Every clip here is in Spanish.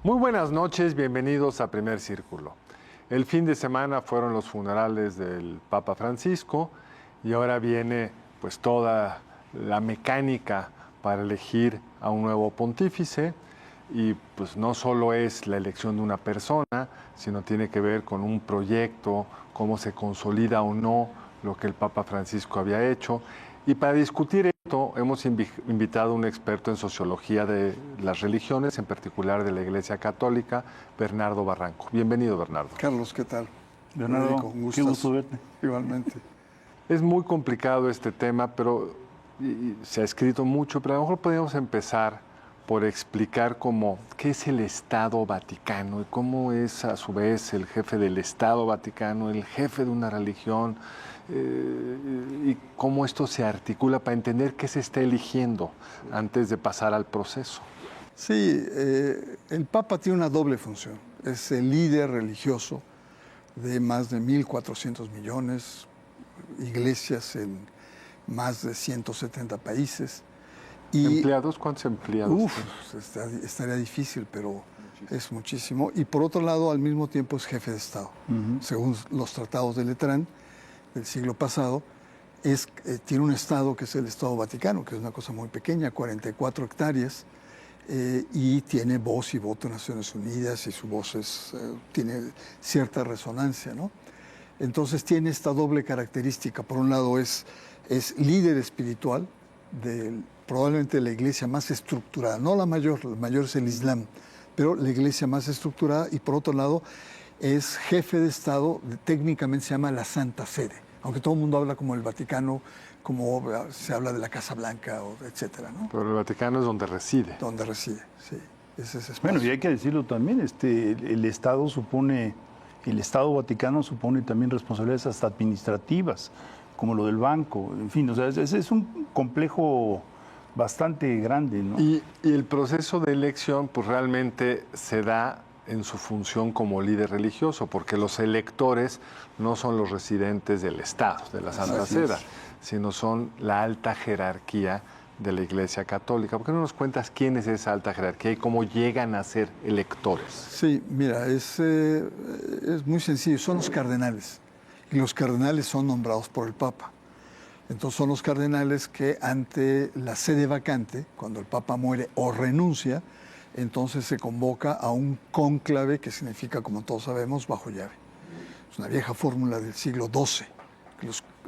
Muy buenas noches, bienvenidos a Primer Círculo. El fin de semana fueron los funerales del Papa Francisco y ahora viene pues toda la mecánica para elegir a un nuevo pontífice y pues no solo es la elección de una persona, sino tiene que ver con un proyecto, cómo se consolida o no lo que el Papa Francisco había hecho. Y para discutir esto hemos invitado a un experto en sociología de las religiones, en particular de la Iglesia Católica, Bernardo Barranco. Bienvenido, Bernardo. Carlos, ¿qué tal? Bernardo, qué gusto verte. Igualmente. Es muy complicado este tema, pero se ha escrito mucho, pero a lo mejor podríamos empezar por explicar qué es el Estado Vaticano y cómo es a su vez el jefe del Estado Vaticano, el jefe de una religión, y cómo esto se articula para entender qué se está eligiendo antes de pasar al proceso. Sí, el Papa tiene una doble función. Es el líder religioso de más de 1.400 millones, iglesias en más de 170 países. Y, ¿empleados? ¿Cuántos empleados? Estaría difícil, pero es muchísimo. Y por otro lado, al mismo tiempo es jefe de Estado. Según los tratados de Letrán del siglo pasado, tiene un Estado que es el Estado Vaticano, que es una cosa muy pequeña, 44 hectáreas, y tiene voz y voto en Naciones Unidas, y su voz tiene cierta resonancia, ¿no? Entonces tiene esta doble característica. Por un lado es líder espiritual de probablemente la iglesia más estructurada, no la mayor es el Islam, pero la iglesia más estructurada, y por otro lado es jefe de Estado, técnicamente se llama la Santa Sede, aunque todo el mundo habla como el Vaticano, como se habla de la Casa Blanca, etcétera, ¿no? Pero el Vaticano es donde reside. Donde reside, sí. Es ese espacio. Bueno, y hay que decirlo también, el Estado Vaticano supone también responsabilidades hasta administrativas, como lo del banco, en fin, o sea, es un complejo bastante grande, ¿no? Y el proceso de elección pues realmente se da en su función como líder religioso, porque los electores no son los residentes del Estado, de la Santa Sede, sino son la alta jerarquía de la Iglesia Católica. ¿Por qué no nos cuentas quién es esa alta jerarquía y cómo llegan a ser electores? Sí, mira, es muy sencillo, son los cardenales, y los cardenales son nombrados por el Papa. Entonces son los cardenales que ante la sede vacante, cuando el Papa muere o renuncia, entonces se convoca a un cónclave, que significa, como todos sabemos, bajo llave. Es una vieja fórmula del siglo XII.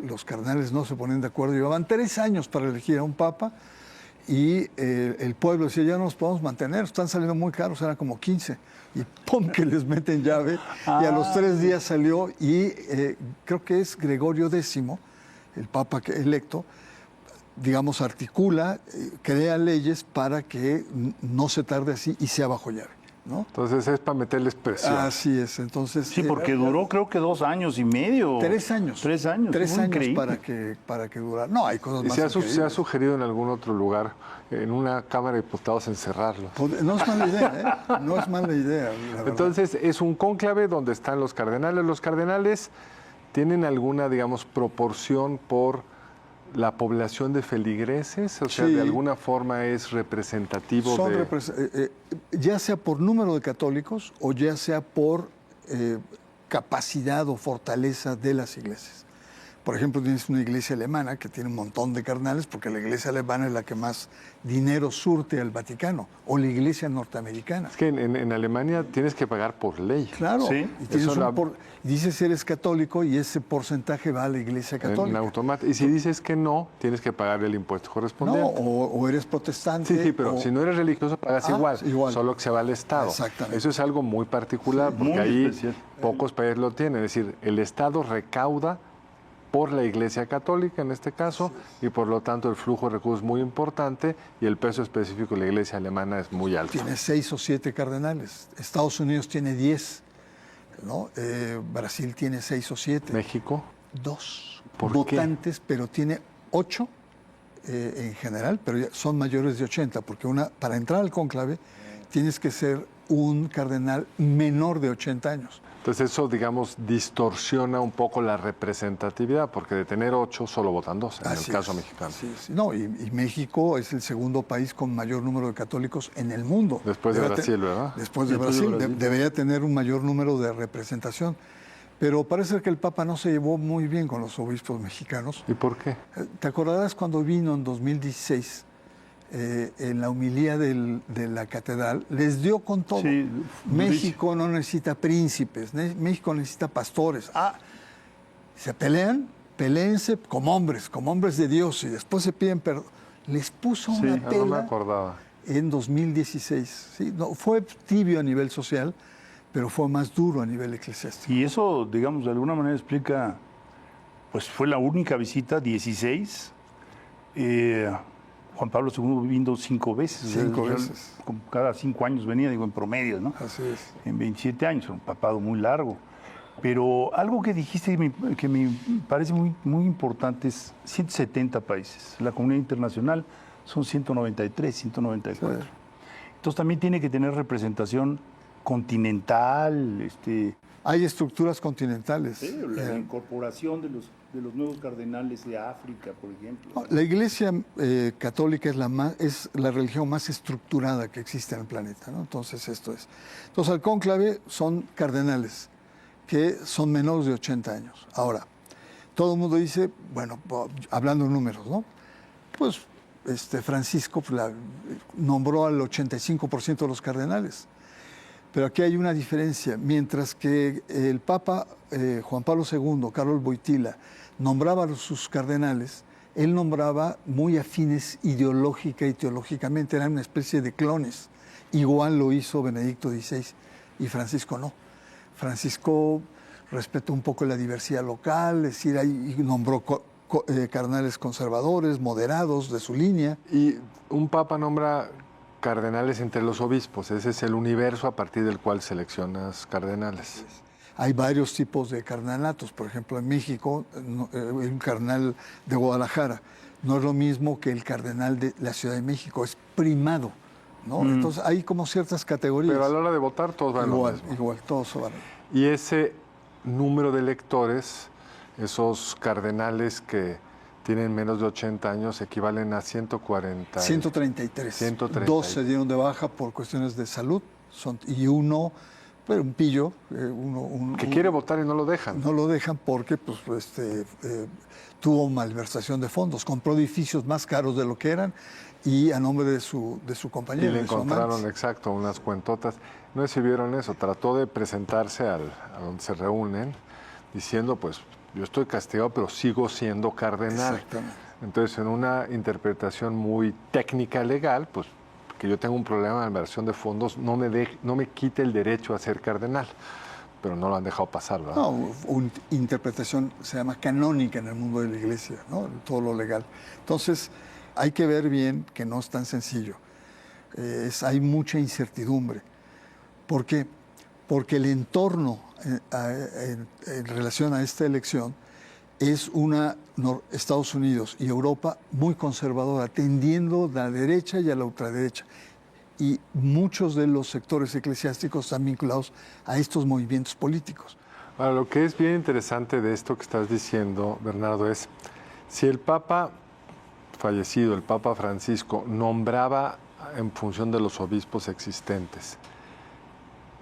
Los cardenales no se ponen de acuerdo, llevaban 3 años para elegir a un Papa, y el pueblo decía, ya no nos podemos mantener, están saliendo muy caros, eran como 15. Y ¡pum!, que les meten llave, y a los 3 días salió, y creo que es Gregorio X, el Papa electo, digamos, articula, crea leyes para que no se tarde así y sea bajo llave, ¿no? Entonces es para meterles presión. Así es, entonces... Sí, porque duró creo que 2 años y medio. 3 años. 3 años. 3 años increíble. para que durara. No, hay cosas más increíbles. ¿Se ha sugerido en algún otro lugar, en una Cámara de Diputados, encerrarlos? No es mala idea, ¿eh? No es mala idea, la verdad. Entonces es un cónclave donde están los cardenales. Los cardenales tienen alguna, digamos, proporción por la población de feligreses, o sea, sí, de alguna forma es representativo ya sea por número de católicos o ya sea por capacidad o fortaleza de las iglesias. Por ejemplo, tienes una iglesia alemana que tiene un montón de cardenales, porque la iglesia alemana es la que más dinero surte al Vaticano, o la iglesia norteamericana. Es que en Alemania tienes que pagar por ley. Claro, sí, y dices si eres católico y ese porcentaje va a la iglesia católica. En automático. Y si dices que no, tienes que pagar el impuesto correspondiente. No, o eres protestante. Sí, pero si no eres religioso pagas igual, solo que se va al Estado. Exactamente. Eso es algo muy particular, porque muy ahí especial. Pocos países lo tienen. Es decir, el Estado recauda por la Iglesia Católica en este caso, y por lo tanto el flujo de recursos es muy importante y el peso específico de la Iglesia alemana es muy alto. Tiene 6 o 7 cardenales. Estados Unidos tiene 10, ¿no? Brasil tiene 6 o 7. ¿México? 2 votantes, pero tiene 8 en general, pero son mayores de 80, porque para entrar al cónclave tienes que ser un cardenal menor de 80 años. Entonces eso, digamos, distorsiona un poco la representatividad, porque de tener 8 solo votan 2, en el caso mexicano. Así es. No, y México es el segundo país con mayor número de católicos en el mundo. Después de Brasil, ¿verdad? Después de Brasil. Debería tener un mayor número de representación. Pero parece que el Papa no se llevó muy bien con los obispos mexicanos. ¿Y por qué? ¿Te acordarás cuando vino en 2016? En la homilía de la catedral, les dio con todo. Sí, México no necesita príncipes, México necesita pastores. Se peléense como hombres de Dios, y después se piden perdón. Les puso una pela no me acordaba. En 2016. ¿Sí? No, fue tibio a nivel social, pero fue más duro a nivel eclesiástico. Y eso, digamos, de alguna manera explica, pues fue la única visita, 16. Juan Pablo II vino 5 veces. 5 veces. Cada 5 años venía, digo, en promedio, ¿no? Así es. En 27 años, un papado muy largo. Pero algo que dijiste que me parece muy, muy importante es 170 países. La comunidad internacional son 193, 194. Sí. Entonces también tiene que tener representación continental. Hay estructuras continentales. Sí, la incorporación de los nuevos cardenales de África, por ejemplo. La Iglesia católica es la religión más estructurada que existe en el planeta, ¿no? Entonces esto es. Entonces al cónclave son cardenales que son menores de 80 años. Ahora, todo el mundo dice, bueno, hablando de números, ¿no? Pues Francisco nombró al 85% de los cardenales. Pero aquí hay una diferencia. Mientras que el Papa Juan Pablo II, Carlos Wojtyla, nombraba a sus cardenales, él nombraba muy afines ideológica y teológicamente, eran una especie de clones. Igual lo hizo Benedicto XVI y Francisco no. Francisco respetó un poco la diversidad local, es decir, ahí nombró cardenales conservadores, moderados de su línea. Y un papa nombra cardenales entre los obispos, ese es el universo a partir del cual seleccionas cardenales. Hay varios tipos de cardenalatos, por ejemplo en México un cardenal de Guadalajara no es lo mismo que el cardenal de la Ciudad de México, es primado, ¿no? Entonces hay como ciertas categorías. Pero a la hora de votar todos van igual, lo mismo. Igual, todos van. Y ese número de electores, esos cardenales que tienen menos de 80 años, equivalen a 133. 133. 2 se dieron de baja por cuestiones de salud y uno, pero un pillo, que quiere votar y no lo dejan. No lo dejan porque tuvo malversación de fondos, compró edificios más caros de lo que eran y a nombre de su compañero. Y le encontraron, exacto, unas cuentotas. No sé si vieron eso, trató de presentarse a donde se reúnen diciendo, pues, yo estoy castigado, pero sigo siendo cardenal. Exactamente. Entonces, en una interpretación muy técnica legal, pues, que yo tengo un problema de malversación de fondos, no me quite el derecho a ser cardenal. Pero no lo han dejado pasar, ¿verdad? No, una interpretación se llama canónica en el mundo de la Iglesia, ¿no? Todo lo legal. Entonces, hay que ver bien que no es tan sencillo. Hay mucha incertidumbre. ¿Por qué? Porque el entorno en relación a esta elección es Estados Unidos y Europa muy conservadora, tendiendo a la derecha y a la ultraderecha. Y muchos de los sectores eclesiásticos están vinculados a estos movimientos políticos. Ahora, lo que es bien interesante de esto que estás diciendo, Bernardo, es si el Papa fallecido, el Papa Francisco, nombraba en función de los obispos existentes,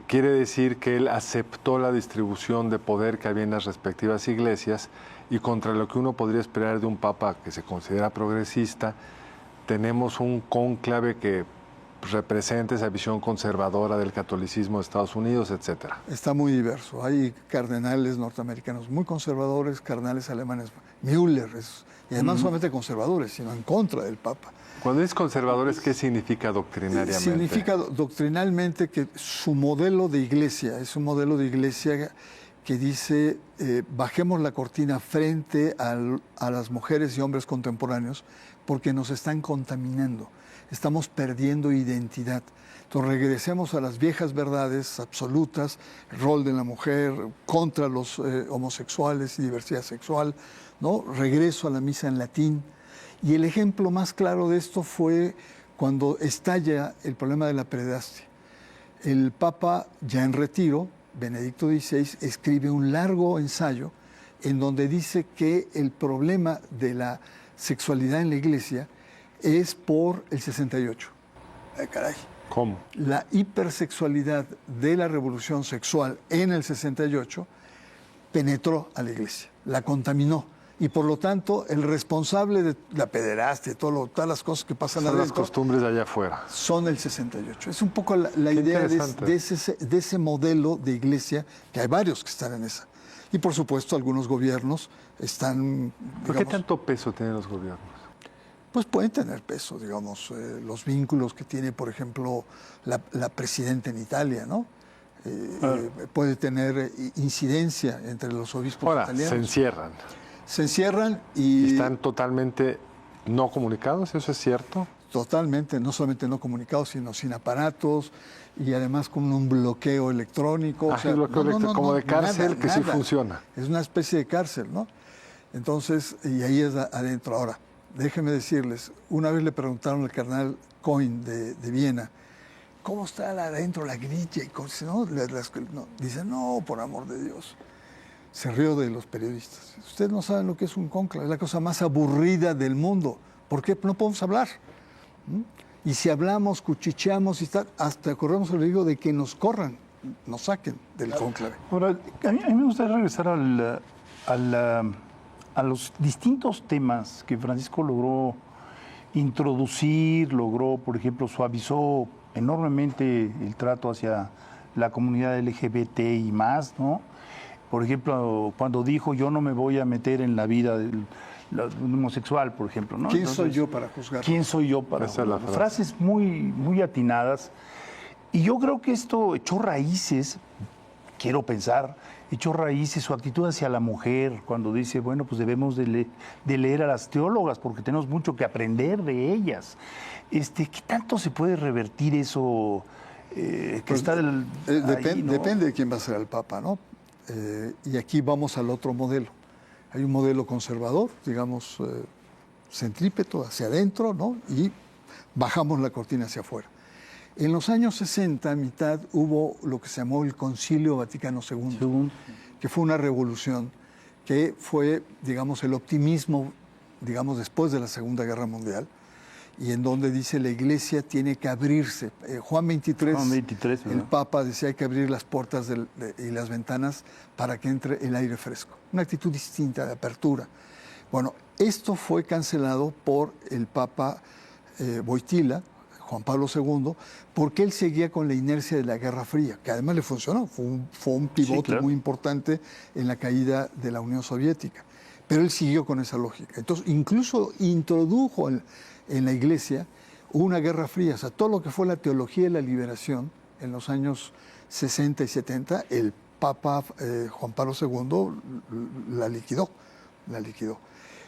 quiere decir que él aceptó la distribución de poder que había en las respectivas iglesias y contra lo que uno podría esperar de un Papa que se considera progresista, tenemos un cónclave que representa esa visión conservadora del catolicismo de Estados Unidos, etcétera. Está muy diverso. Hay cardenales norteamericanos muy conservadores, cardenales alemanes, Müller, y además no solamente conservadores, sino en contra del Papa. Cuando es conservadores, ¿qué significa doctrinariamente? Significa doctrinalmente que su modelo de iglesia es un modelo de iglesia que dice bajemos la cortina frente a las mujeres y hombres contemporáneos porque nos están contaminando. Estamos perdiendo identidad. Entonces regresemos a las viejas verdades absolutas, el rol de la mujer, contra los homosexuales y diversidad sexual, ¿no? Regreso a la misa en latín. Y el ejemplo más claro de esto fue cuando estalla el problema de la pederastia. el Papa, ya en retiro, Benedicto XVI, escribe un largo ensayo en donde dice que el problema de la sexualidad en la Iglesia es por el 68. Ay, caray. ¿Cómo? La hipersexualidad de la revolución sexual en el 68 penetró a la Iglesia, la contaminó. Y por lo tanto, el responsable de la pederastia, todas las cosas que pasan Son las adentro, costumbres de allá afuera. son el 68. Es un poco la Qué idea interesante. de ese modelo de iglesia, que hay varios que están en esa. Y por supuesto, algunos gobiernos están, ¿Por qué digamos, tanto peso tienen los gobiernos? pues pueden tener peso, digamos, los vínculos que tiene, por ejemplo, la presidenta en Italia, ¿no? Puede tener incidencia entre los obispos Ahora, italianos. se encierran. Se encierran Y y están totalmente no comunicados, ¿eso es cierto? totalmente, no solamente no comunicados, sino sin aparatos y además con un bloqueo electrónico. Ah, sí, bloqueo electrónico, como de cárcel, que sí nada. funciona. Es una especie de cárcel, ¿no? Entonces, y ahí es adentro. Ahora, déjenme decirles, una vez le preguntaron al cardenal Coin de Viena, ¿cómo está adentro la grilla? Y cosas, ¿no? Dice, no, por amor de Dios. Se rió de los periodistas. Ustedes no saben lo que es un cónclave, es la cosa más aburrida del mundo. ¿Por qué no podemos hablar? Y si hablamos, cuchicheamos, y hasta corremos el riesgo de que nos corran, nos saquen del cónclave. Ahora, a mí me gustaría regresar a los distintos temas que Francisco logró introducir, logró, por ejemplo, suavizó enormemente el trato hacia la comunidad LGBT y más, ¿no? Por ejemplo, cuando dijo, yo no me voy a meter en la vida del homosexual, por ejemplo, ¿no? ¿Quién Entonces, soy yo para juzgar? ¿Quién soy yo para Esa es la juzgar? frase. Frases muy atinadas. Y yo creo que esto echó raíces, quiero pensar, echó raíces su actitud hacia la mujer, cuando dice, bueno, pues debemos de leer a las teólogas porque tenemos mucho que aprender de ellas. ¿Qué tanto se puede revertir eso que Pues, está ahí, ¿no? Depende de quién va a ser el Papa, ¿no? Y aquí vamos al otro modelo. Hay un modelo conservador, digamos, centrípeto hacia adentro, ¿no? Y bajamos la cortina hacia afuera. En los años 60, a mitad, hubo lo que se llamó el Concilio Vaticano II, que fue una revolución, que fue, digamos, el optimismo, digamos, después de la Segunda Guerra Mundial, y en donde dice la Iglesia tiene que abrirse. Juan 23, el Papa decía hay que abrir las puertas y las ventanas para que entre el aire fresco. Una actitud distinta de apertura. Bueno, esto fue cancelado por el Papa Wojtyła, Juan Pablo II, porque él seguía con la inercia de la Guerra Fría, que además le funcionó, fue un pivote claro, muy importante en la caída de la Unión Soviética. Pero él siguió con esa lógica. Entonces, incluso introdujo en la Iglesia una Guerra Fría. O sea, todo lo que fue la teología de la liberación en los años 60 y 70, el Papa Juan Pablo II la liquidó.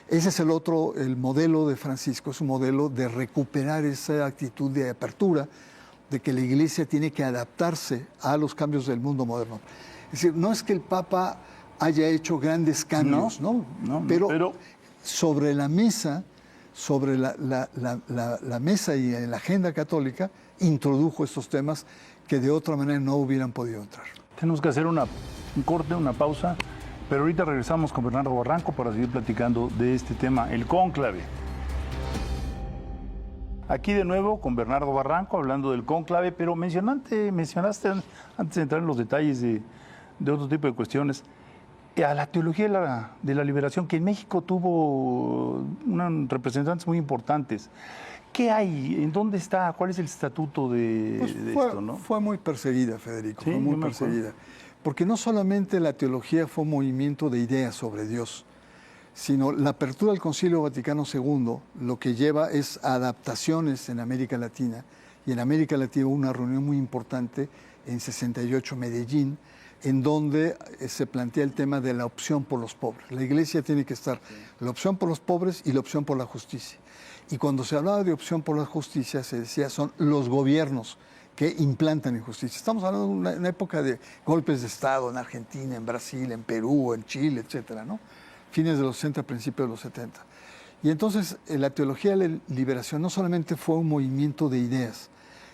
Ese es el modelo de Francisco, es un modelo de recuperar esa actitud de apertura, de que la Iglesia tiene que adaptarse a los cambios del mundo moderno. Es decir, no es que el Papa haya hecho grandes cambios, ¿no? Pero sobre la mesa, sobre la mesa y en la agenda católica, introdujo estos temas que de otra manera no hubieran podido entrar. Tenemos que hacer un corte, una pausa, pero ahorita regresamos con Bernardo Barranco para seguir platicando de este tema, el cónclave. Aquí de nuevo con Bernardo Barranco hablando del cónclave, pero mencionaste antes de entrar en los detalles de otro tipo de cuestiones, a la teología de la liberación, que en México tuvo representantes muy importantes. ¿Qué hay? ¿En dónde está? ¿Cuál es el estatuto de esto? ¿No? Fue muy perseguida, Federico, Sí, fue muy perseguida. Porque no solamente la teología fue un movimiento de ideas sobre Dios, sino la apertura del Concilio Vaticano II lo que lleva es adaptaciones en América Latina. Y en América Latina hubo una reunión muy importante en 68, Medellín, en donde se plantea el tema de la opción por los pobres. La Iglesia tiene que estar la opción por los pobres y la opción por la justicia. Y cuando se hablaba de opción por la justicia, se decía son los gobiernos que implantan injusticia. Estamos hablando de una época de golpes de Estado en Argentina, en Brasil, en Perú, en Chile, etcétera, ¿no? Fines de los 60, principios de los 70. Y entonces la teología de la liberación no solamente fue un movimiento de ideas,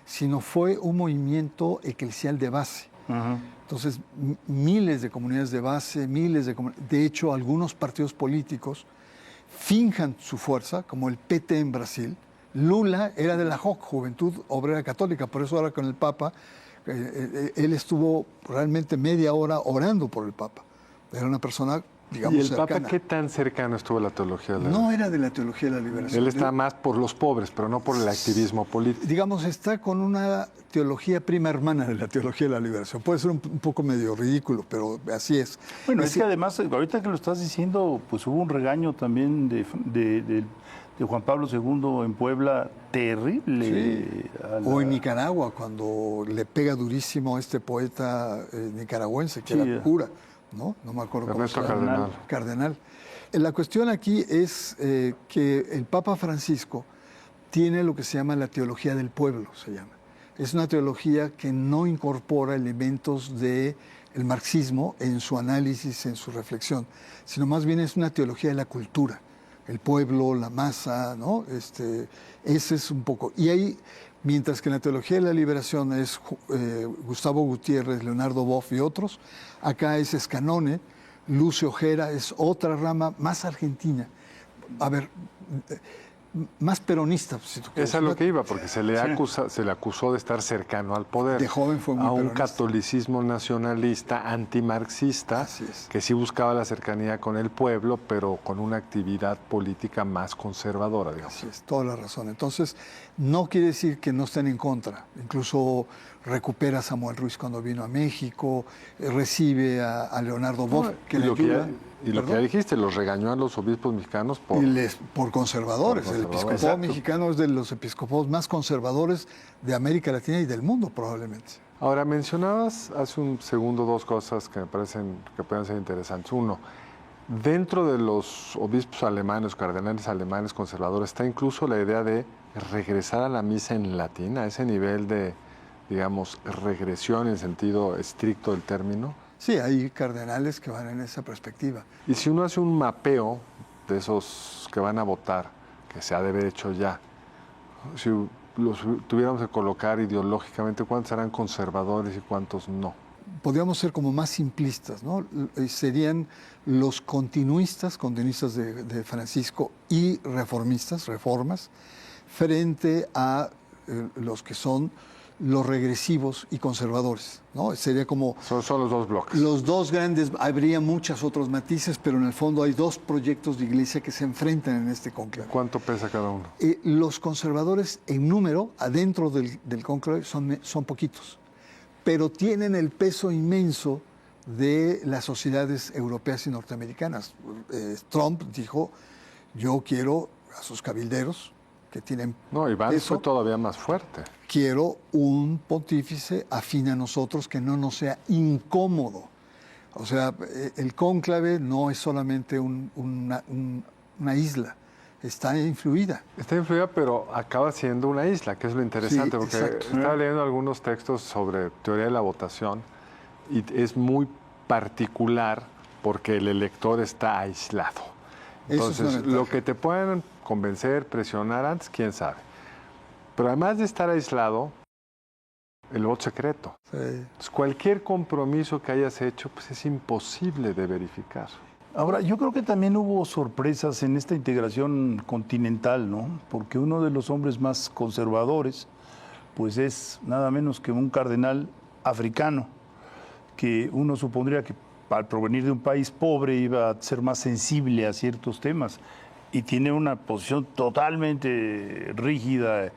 sino fue un movimiento eclesial de base. Ajá. Entonces, miles de comunidades de base, de hecho, algunos partidos políticos finjan su fuerza, como el PT en Brasil. Lula era de la JOC, Juventud Obrera Católica, por eso ahora con el Papa, él estuvo realmente media hora orando por el Papa. Era una persona, digamos, ¿Y el cercana. Papa qué tan cercano estuvo a la teología de la No era de la teología de la liberación. Él está más por los pobres, pero no por el activismo político. Digamos, está con una teología prima hermana de la teología de la liberación. Puede ser un poco medio ridículo, pero así es. Bueno, es que además, ahorita que lo estás diciendo, pues hubo un regaño también de Juan Pablo II en Puebla terrible. Sí. O en Nicaragua, cuando le pega durísimo a este poeta nicaragüense, que era cura, ¿no? No me acuerdo cómo se llama. Cardenal. La cuestión aquí es que el Papa Francisco tiene lo que se llama la teología del pueblo, se llama. Es una teología que no incorpora elementos del marxismo en su análisis, en su reflexión, sino más bien es una teología de la cultura, el pueblo, la masa, ¿no? Ese es un poco. Y ahí, mientras que en la teología de la liberación es Gustavo Gutiérrez, Leonardo Boff y otros, acá es Escanone, Lucio Ojera, es otra rama más argentina. A ver, más peronista, si tú quieres. Es a lo que iba, porque se le acusó de estar cercano al poder. De joven fue muy a un peronista. Catolicismo nacionalista, antimarxista, que sí buscaba la cercanía con el pueblo, pero con una actividad política más conservadora, digamos. Así es, toda la razón. Entonces, no quiere decir que no estén en contra. Incluso recupera a Samuel Ruiz cuando vino a México, recibe a Leonardo Boff, que le ayuda. Y lo que ya dijiste, los regañó a los obispos mexicanos por conservadores. El episcopado mexicano es de los episcopados más conservadores de América Latina y del mundo, probablemente. Ahora, mencionabas hace un segundo dos cosas que me parecen que pueden ser interesantes. Uno, dentro de los obispos alemanes, cardenales alemanes conservadores, está incluso la idea de regresar a la misa en latín, a ese nivel de, digamos, regresión en sentido estricto del término. Sí, hay cardenales que van en esa perspectiva. Y si uno hace un mapeo de esos que van a votar, que se ha de haber hecho ya, si los tuviéramos que colocar ideológicamente, ¿cuántos serán conservadores y cuántos no? Podríamos ser como más simplistas, ¿no? Serían los continuistas de Francisco y reformas, frente a los que son los regresivos y conservadores, ¿no? Sería como... Son los dos bloques. Los dos grandes, habría muchos otros matices, pero en el fondo hay dos proyectos de iglesia que se enfrentan en este cónclave. ¿Cuánto pesa cada uno? Los conservadores en número, adentro del cónclave, son poquitos, pero tienen el peso inmenso de las sociedades europeas y norteamericanas. Trump dijo, yo quiero a sus cabilderos, que tienen No, Iván fue todavía más fuerte. Quiero un pontífice afín a nosotros que no nos sea incómodo. O sea, el cónclave no es solamente una isla, está influida. Está influida, pero acaba siendo una isla, que es lo interesante, Sí, porque exacto. estaba leyendo algunos textos sobre teoría de la votación y es muy particular porque el elector está aislado. Entonces, lo que te pueden convencer, presionar antes, quién sabe. Pero además de estar aislado, el voto secreto. Sí. Entonces, cualquier compromiso que hayas hecho, pues es imposible de verificar. Ahora, yo creo que también hubo sorpresas en esta integración continental, ¿no? Porque uno de los hombres más conservadores, pues es nada menos que un cardenal africano, que uno supondría que al provenir de un país pobre iba a ser más sensible a ciertos temas, y tiene una posición totalmente rígida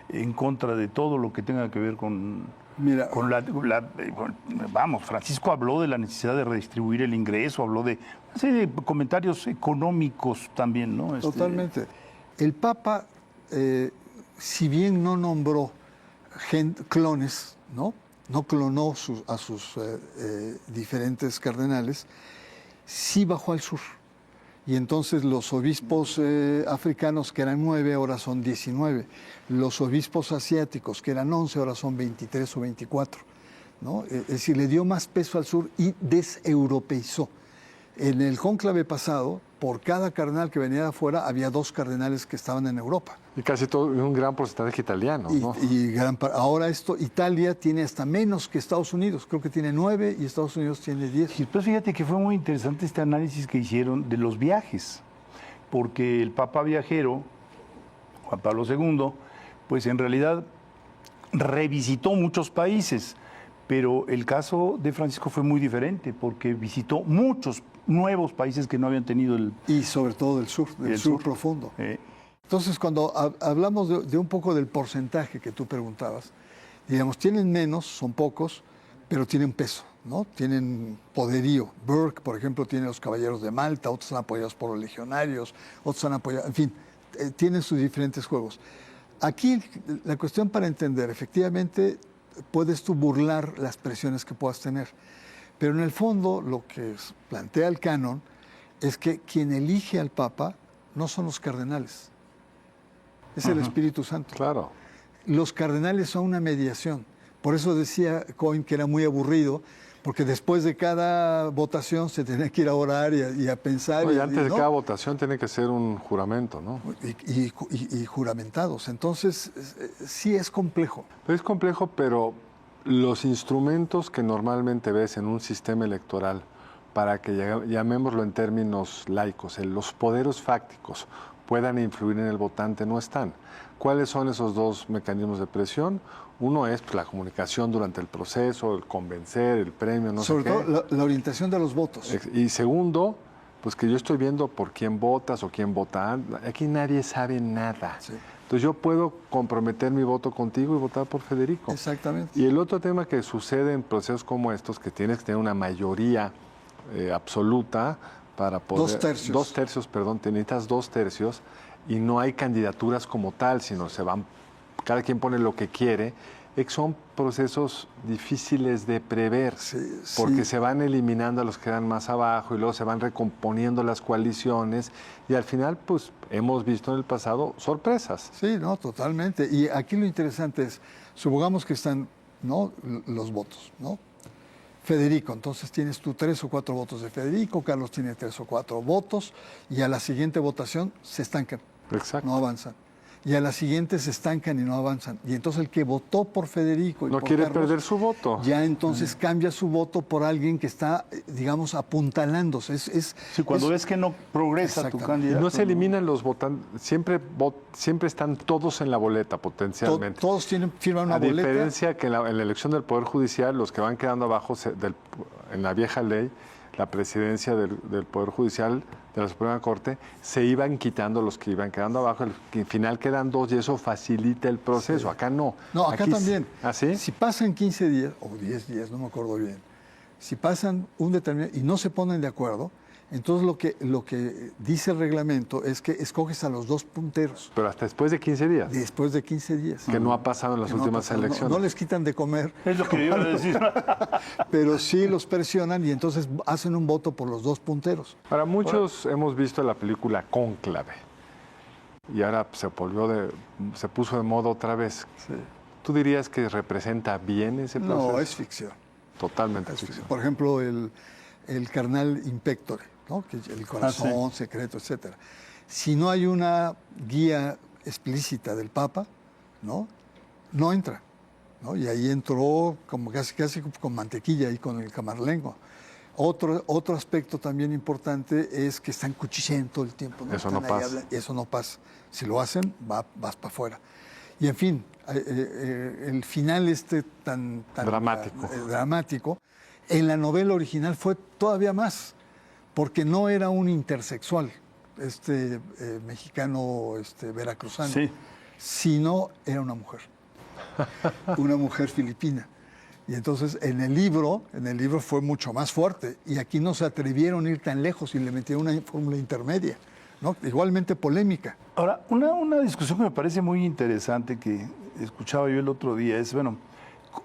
en contra de todo lo que tenga que ver con vamos, Francisco habló de la necesidad de redistribuir el ingreso, habló de una serie de comentarios económicos también, ¿no? Totalmente. El Papa, si bien no nombró clones, no clonó a sus diferentes cardenales, sí bajó al sur. Y entonces los obispos africanos, que eran 9, ahora son 19. Los obispos asiáticos, que eran 11, ahora son 23 o 24. ¿No? Es decir, le dio más peso al sur y deseuropeizó. En el cónclave pasado, por cada cardenal que venía de afuera, había 2 cardenales que estaban en Europa. Y casi todo, un gran porcentaje italiano, ¿no? Ahora Italia tiene hasta menos que Estados Unidos, creo que tiene 9 y Estados Unidos tiene 10. Sí, pues fíjate que fue muy interesante este análisis que hicieron de los viajes, porque el Papa viajero, Juan Pablo II, pues en realidad revisitó muchos países, pero el caso de Francisco fue muy diferente, porque visitó muchos nuevos países que no habían tenido el... Y sobre todo del sur profundo. Entonces, cuando hablamos de un poco del porcentaje que tú preguntabas, digamos, tienen menos, son pocos, pero tienen peso, ¿no? Tienen poderío. Burke, por ejemplo, tiene los Caballeros de Malta, otros están apoyados por los legionarios, otros están apoyados, en fin, tienen sus diferentes juegos. Aquí la cuestión para entender, efectivamente, puedes tú burlar las presiones que puedas tener, pero en el fondo lo que plantea el canon es que quien elige al Papa no son los cardenales, es el Espíritu Santo. Claro. Los cardenales son una mediación. Por eso decía Cohen que era muy aburrido, porque después de cada votación se tenía que ir a orar y a pensar. Y antes de cada votación tiene que ser un juramento, ¿no? Y juramentados. Entonces, sí es complejo. Es complejo, pero los instrumentos que normalmente ves en un sistema electoral, para que llamémoslo en términos laicos, los poderes fácticos puedan influir en el votante, no están. ¿Cuáles son esos dos mecanismos de presión? Uno es pues, la comunicación durante el proceso, el convencer, el premio, no Sobre sé qué. Sobre todo la orientación de los votos. Y segundo, pues que yo estoy viendo por quién votas o quién vota. Aquí nadie sabe nada. Sí. Entonces yo puedo comprometer mi voto contigo y votar por Federico. Exactamente. Y el otro tema que sucede en procesos como estos, que tienes que tener una mayoría absoluta para poder... 2 tercios. 2 tercios, perdón, te necesitas 2 tercios y no hay candidaturas como tal, sino se van, cada quien pone lo que quiere. Son procesos difíciles de prever, porque se van eliminando a los que quedan más abajo y luego se van recomponiendo las coaliciones y al final, pues, hemos visto en el pasado sorpresas. Sí, no, totalmente. Y aquí lo interesante es, supongamos que están, ¿no?, los votos, ¿no? Federico, entonces tienes tú 3 o 4 votos de Federico, Carlos tiene 3 o 4 votos y a la siguiente votación se estancan, no avanzan. Y a la siguiente se estancan y no avanzan. Y entonces el que votó por Federico y no por quiere Carlos, perder su voto. Ya entonces cambia su voto por alguien que está, digamos, apuntalándose. Cuando ves que no progresa tu candidato. Y no se eliminan los votantes, siempre están todos en la boleta potencialmente. Todos firman una boleta. A diferencia que en la elección del Poder Judicial, los que van quedando abajo en la vieja ley, la presidencia del Poder Judicial de la Suprema Corte, se iban quitando los que iban quedando abajo. Al final quedan 2 y eso facilita el proceso. Sí. Acá no. No, acá también. ¿Ah, sí? Si pasan 15 días, o 10 días, no me acuerdo bien, si pasan un determinado y no se ponen de acuerdo, entonces lo que dice el reglamento es que escoges a los 2 punteros. Pero hasta después de 15 días. Después de 15 días. Que no ha pasado en las últimas elecciones. No les quitan de comer. Es lo que yo iba a decir. Pero sí los presionan y entonces hacen un voto por los 2 punteros. Para muchos hemos visto la película Cónclave. Y ahora se puso de moda otra vez. Sí. ¿Tú dirías que representa bien ese proceso? No, es ficción. Totalmente ficción. Por ejemplo, el carnal Impectore, ¿no?, que el corazón secreto, etcétera. Si no hay una guía explícita del Papa, no entra, ¿no? Y ahí entró como casi con mantequilla y con el camarlengo. Otro aspecto también importante es que están cuchicheando todo el tiempo, ¿no? Eso no pasa. Eso no pasa. Si lo hacen, vas para afuera. Y en fin, el final tan dramático, en la novela original fue todavía más, porque no era un intersexual, mexicano, veracruzano, sino era una mujer filipina. Y entonces en el libro fue mucho más fuerte, y aquí no se atrevieron a ir tan lejos y le metieron una fórmula intermedia, ¿no?, igualmente polémica. Ahora, una discusión que me parece muy interesante que escuchaba yo el otro día es, bueno,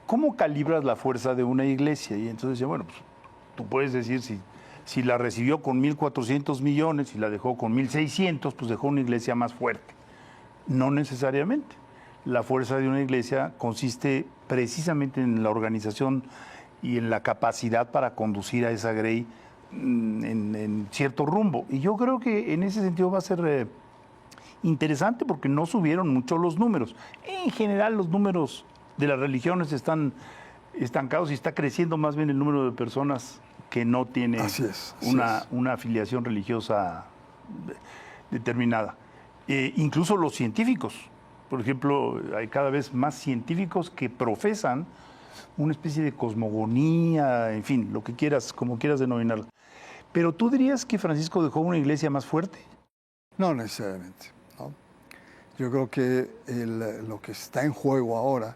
¿cómo calibras la fuerza de una iglesia? Y entonces decía, bueno, pues tú puedes decir si la recibió con 1.400 millones y la dejó con 1.600, pues dejó una iglesia más fuerte. No necesariamente. La fuerza de una iglesia consiste precisamente en la organización y en la capacidad para conducir a esa grey en cierto rumbo. Y yo creo que en ese sentido va a ser interesante porque no subieron mucho los números. En general los números de las religiones están estancados y está creciendo más bien el número de personas que no tiene una afiliación religiosa determinada. Incluso los científicos. Por ejemplo, hay cada vez más científicos que profesan una especie de cosmogonía, en fin, lo que quieras, como quieras denominarlo. Pero ¿tú dirías que Francisco dejó una iglesia más fuerte? No necesariamente, ¿no? Yo creo que lo que está en juego ahora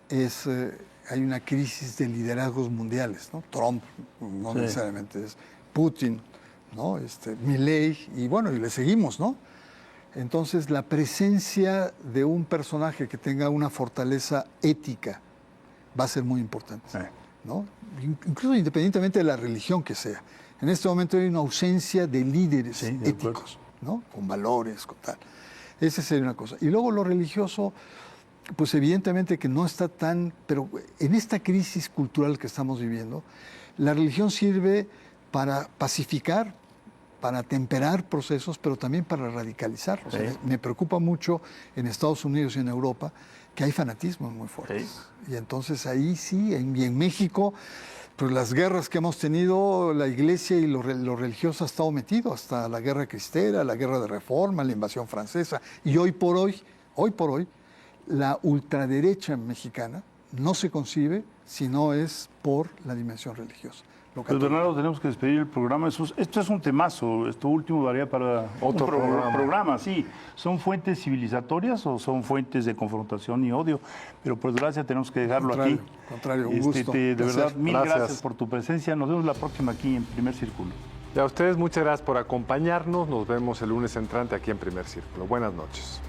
es, hay una crisis de liderazgos mundiales, ¿no? Trump, no necesariamente es Putin, ¿no? Milei, y bueno, y le seguimos, ¿no? Entonces, la presencia de un personaje que tenga una fortaleza ética va a ser muy importante, ¿no? Incluso independientemente de la religión que sea. En este momento hay una ausencia de líderes éticos, ¿no? Con valores, con tal. Esa sería una cosa. Y luego lo religioso, pues evidentemente que no está tan... Pero en esta crisis cultural que estamos viviendo, la religión sirve para pacificar, para temperar procesos, pero también para radicalizarlos. Me preocupa mucho en Estados Unidos y en Europa que hay fanatismos muy fuertes. Y entonces ahí sí, y en México, pues las guerras que hemos tenido, la iglesia y lo religioso ha estado metido, hasta la guerra cristera, la guerra de reforma, la invasión francesa. Y hoy por hoy, la ultraderecha mexicana no se concibe si no es por la dimensión religiosa. Pues Bernardo, tenemos que despedir el programa. Esto es un temazo. Esto último daría para otro programa. Sí. ¿Son fuentes civilizatorias o son fuentes de confrontación y odio? Pero por desgracia tenemos que dejarlo aquí. Contrario, un gusto. De verdad, mil gracias por tu presencia. Nos vemos la próxima aquí en Primer Círculo. Y a ustedes muchas gracias por acompañarnos. Nos vemos el lunes entrante aquí en Primer Círculo. Buenas noches.